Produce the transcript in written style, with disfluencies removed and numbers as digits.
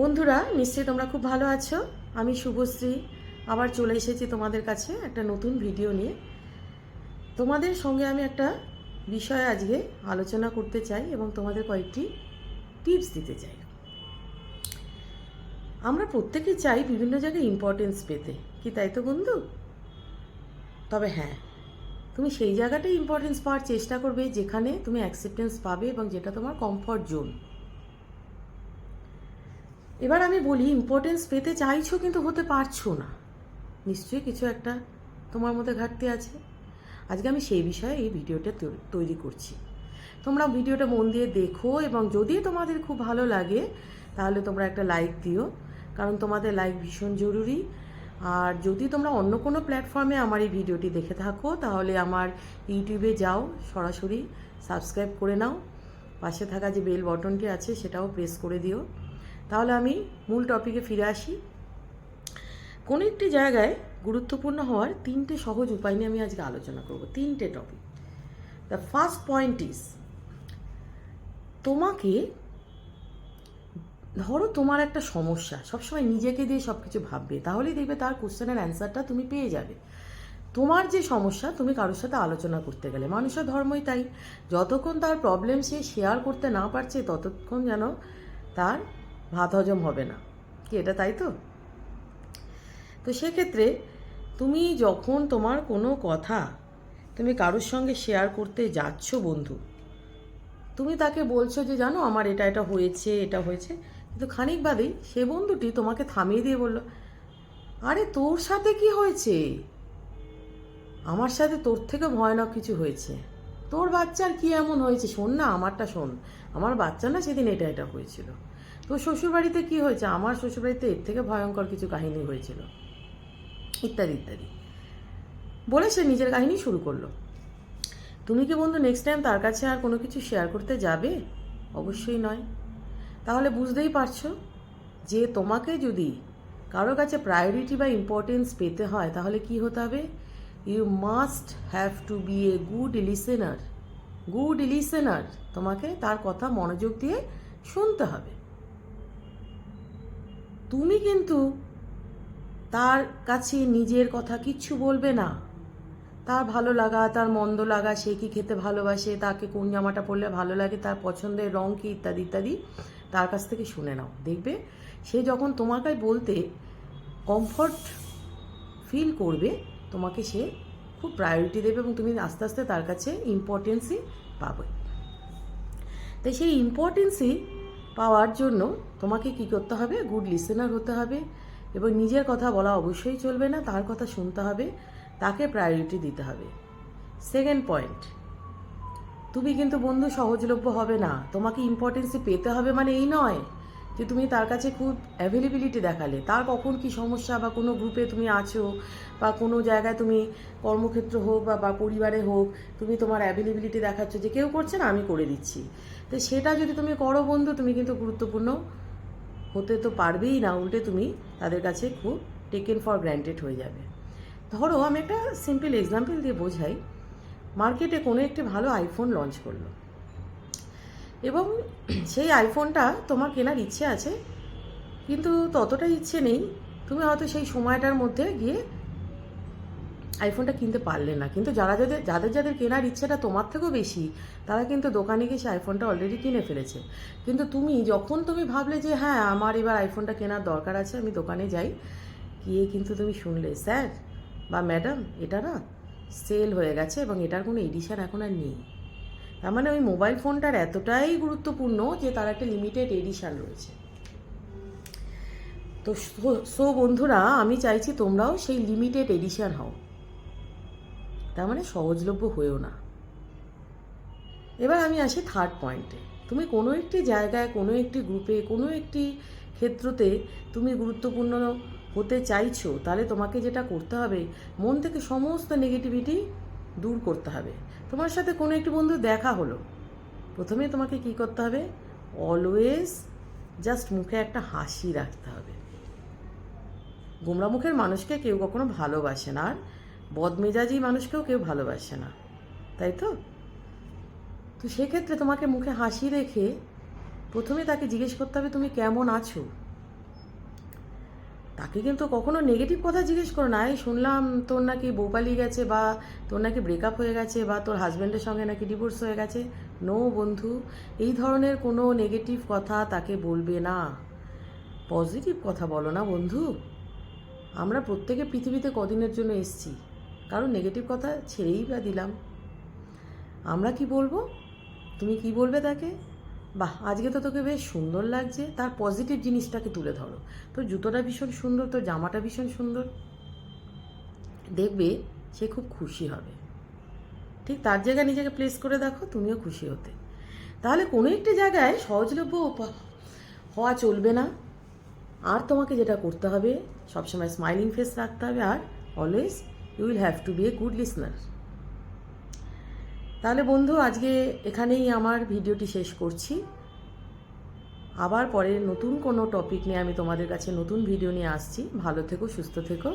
বন্ধুরা, নিশ্চয়ই তোমরা খুব ভালো আছো। আমি শুভশ্রী আবার চলে এসেছি তোমাদের কাছে একটা নতুন ভিডিও নিয়ে। তোমাদের সঙ্গে আমি একটা বিষয় আজকে আলোচনা করতে চাই এবং তোমাদের কয়েকটি টিপস দিতে চাই। আমরা প্রত্যেকেই চাই বিভিন্ন জায়গায় ইম্পর্টেন্স পেতে, কি তাই তো বন্ধু? তবে হ্যাঁ, তুমি সেই জায়গাটাই ইম্পর্টেন্স পাওয়ার চেষ্টা করবে যেখানে তুমি অ্যাকসেপ্টেন্স পাবে এবং যেটা তোমার কমফর্ট জোন। এবার আমি বলি, ইম্পর্টেন্স পেতে চাইছো কিন্তু হতে পারছো না, নিশ্চয়ই কিছু একটা তোমার মধ্যে ঘাটতি আছে। আজকে আমি সেই বিষয়ে এই ভিডিওটা তৈরি করছি। তোমরা ভিডিওটা মন দিয়ে দেখো এবং যদি তোমাদের খুব ভালো লাগে তাহলে তোমরা একটা লাইক দিও, কারণ তোমাদের লাইক ভীষণ জরুরি। আর যদি তোমরা অন্য কোনো প্ল্যাটফর্মে আমার এই ভিডিওটি দেখে থাকো তাহলে আমার ইউটিউবে যাও, সরাসরি সাবস্ক্রাইব করে নাও, পাশে থাকা যে বেল বটনটি আছে সেটাও প্রেস করে দিও। তাহলে আমি মূল টপিকে ফিরে আসি। কোনো একটি জায়গায় গুরুত্বপূর্ণ হওয়ার তিনটে সহজ উপায় নিয়ে আমি আজকে আলোচনা করব, তিনটে topic. The first point is, তোমাকে ধরো তোমার একটা সমস্যা, সবসময় নিজেকে দিয়ে সব কিছু ভাববে, তাহলেই দেখবে তার কোশ্চেনের অ্যান্সারটা তুমি পেয়ে যাবে। তোমার যে সমস্যা তুমি কারোর সাথে আলোচনা করতে গেলে, মানুষের ধর্মই তাই, যতক্ষণ তার প্রবলেম সে শেয়ার করতে না পারছে ততক্ষণ যেন তার ভাত হজম হবে না, কি এটা তাই তো? তো সেক্ষেত্রে তুমি যখন তোমার কোনো কথা তুমি কারোর সঙ্গে শেয়ার করতে যাচ্ছ বন্ধু, তুমি তাকে বলছো যে জানো আমার এটা এটা হয়েছে, এটা হয়েছে, কিন্তু খানিক বাদেই সে বন্ধুটি তোমাকে থামিয়ে দিয়ে বলল, আরে তোর সাথে কি হয়েছে? আমার সাথে তোর থেকে ভয়ানক কিছু হয়েছে। তোর বাচ্চার কি এমন হয়েছে? শোন না, আমারটা শোন। আমার বাচ্চা না সেদিন এটা এটা হয়েছিল। তোর শ্বশুরবাড়িতে কি হয়েছে? আমার শ্বশুরবাড়িতে এর থেকে ভয়ঙ্কর কিছু কাহিনী হয়েছিল, ইত্যাদি ইত্যাদি বলে সে নিজের কাহিনী শুরু করলো। তুমি কি বন্ধু নেক্সট টাইম তার কাছে আর কোনো কিছু শেয়ার করতে যাবে? অবশ্যই নয়। তাহলে বুঝতেই পারছো যে তোমাকে যদি কারো কাছে প্রায়োরিটি বা ইম্পর্টেন্স পেতে হয় তাহলে কি হতে হবে? You must have to be a good listener. Good listener, তোমাকে তার কথা মনোযোগ দিয়ে শুনতে হবে। তুমি কিন্তু তার কাছে নিজের কথা কিচ্ছু বলবে না। তার ভালো লাগা, তার মন্দ লাগা, সে কি খেতে ভালোবাসে, তাকে কোন জামাটা পরলে ভালো লাগে, তার পছন্দের রং কী, ইত্যাদি ইত্যাদি তার কাছ থেকে শুনে নাও। দেখবে সে যখন তোমাকে বলতে কমফর্ট ফিল করবে, তোমাকে সে খুব প্রায়োরিটি দেবে এবং তুমি আস্তে আস্তে তার কাছে ইম্পর্টেন্সই পাবে। তাই সেই ইম্পর্টেন্সই পাওয়ার জন্য তোমাকে কি করতে হবে? গুড লিসেনার হতে হবে এবং নিজের কথা বলা অবশ্যই চলবে না, তার কথা শুনতে হবে, তাকে প্রায়োরিটি দিতে হবে। সেকেন্ড পয়েন্ট, তুমি কিন্তু বন্ধু সহজলভ্য হবে না। তোমাকে ইম্পর্টেন্সই পেতে হবে মানে এই নয় যে তুমি তার কাছে খুব অ্যাভেলেবিলিটি দেখালে, তার কখন কি সমস্যা বা কোনো গ্রুপে তুমি আছো বা কোনো জায়গায় তুমি কর্মক্ষেত্র হোক বা পরিবারে হোক, তুমি তোমার অ্যাভেলেবিলিটি দেখাচ্ছ যে কেউ করছে না আমি করে দিচ্ছি। তো সেটা যদি তুমি করো বন্ধু, তুমি কিন্তু গুরুত্বপূর্ণ হতে তো পারবেই না, উল্টে তুমি তাদের কাছে খুব টেকেন ফর গ্র্যান্টেড হয়ে যাবে। ধরো আমি একটা সিম্পল এক্সাম্পল দিয়ে বোঝাই। মার্কেটে কোনো একটি ভালো আইফোন লঞ্চ করলো এবং সেই আইফোনটা তোমার কেনার ইচ্ছে আছে, কিন্তু ততটা ইচ্ছে নেই, তুমি হয়তো সেই সময়টার মধ্যে গিয়ে আইফোনটা কিনতে পারলে না। কিন্তু যাদের যাদের কেনার ইচ্ছেটা তোমার থেকেও বেশি, তারা কিন্তু দোকানে গিয়ে সেই আইফোনটা অলরেডি কিনে ফেলেছে। কিন্তু তুমি ভাবলে যে হ্যাঁ আমার এবার আইফোনটা কেনার দরকার আছে, আমি দোকানে যাই, গিয়ে কিন্তু তুমি শুনলে স্যার বা ম্যাডাম এটা না সেল হয়ে গেছে এবং এটার কোনো এডিশন এখন আর নেই। তার মানে ওই মোবাইল ফোনটার এতটাই গুরুত্বপূর্ণ যে তার একটা লিমিটেড এডিশন রয়েছে। তো সো বন্ধুরা, আমি চাইছি তোমরাও সেই লিমিটেড এডিশন হও, তার মানে সহজলভ্য হয়েও না। এবার আমি আসি থার্ড পয়েন্টে। তুমি কোনো একটি জায়গায়, কোনো একটি গ্রুপে, কোনো একটি ক্ষেত্রতে তুমি গুরুত্বপূর্ণ হতে চাইছো, তাহলে তোমাকে যেটা করতে হবে, মন থেকে সমস্ত নেগেটিভিটি দূর করতে হবে। তোমার সাথে কোনো একটি বন্ধু দেখা হলো, প্রথমে তোমাকে কি করতে হবে? অলওয়েজ জাস্ট মুখে একটা হাসি রাখতে হবে। গোমরা মুখের মানুষকে কেউ কখনো ভালোবাসে না, আর বদমেজাজি মানুষকেও কেউ ভালোবাসে না, তাই তো? তো সেক্ষেত্রে তোমাকে মুখে হাসি রেখে প্রথমে তাকে জিজ্ঞেস করতে হবে তুমি কেমন আছো। তাকে কিন্তু কখনো নেগেটিভ কথা জিজ্ঞেস করো না, এই শুনলাম তোর নাকি বউ পালিয়ে গেছে, বা তোর নাকি ব্রেকআপ হয়ে গেছে, বা তোর হাজব্যান্ডের সঙ্গে নাকি ডিভোর্স হয়ে গেছে। নো বন্ধু, এই ধরনের কোনো নেগেটিভ কথা তাকে বলবে না। পজিটিভ কথা বলো না বন্ধু। আমরা প্রত্যেকে পৃথিবীতে কদিনের জন্য এসেছি, কারণ নেগেটিভ কথা ছেড়েই বা দিলাম। আমরা কি বলবো, তুমি কি বলবে তাকে? বাহ, আজকে তো তোকে বেশ সুন্দর লাগছে, তার পজিটিভ জিনিসটাকে তুলে ধরো। তোর জুতোটা ভীষণ সুন্দর, তোর জামাটা ভীষণ সুন্দর, দেখবে সে খুব খুশি হবে। ঠিক তার জায়গায় নিজেকে প্লেস করে দেখো, তুমিও খুশি হতে। তাহলে কোনো একটি জায়গায় সহজলভ্য হওয়া চলবে না। আর তোমাকে যেটা করতে হবে, সবসময় স্মাইলিং ফেস রাখতে হবে, আর always you will have to be a good listener. তাহলে বন্ধু, আজকে এখানেই আমার ভিডিওটি শেষ করছি। আবার পরে নতুন কোনো টপিক নিয়ে আমি তোমাদের কাছে নতুন ভিডিও নিয়ে আসছি। ভালো থেকো, সুস্থ থেকো।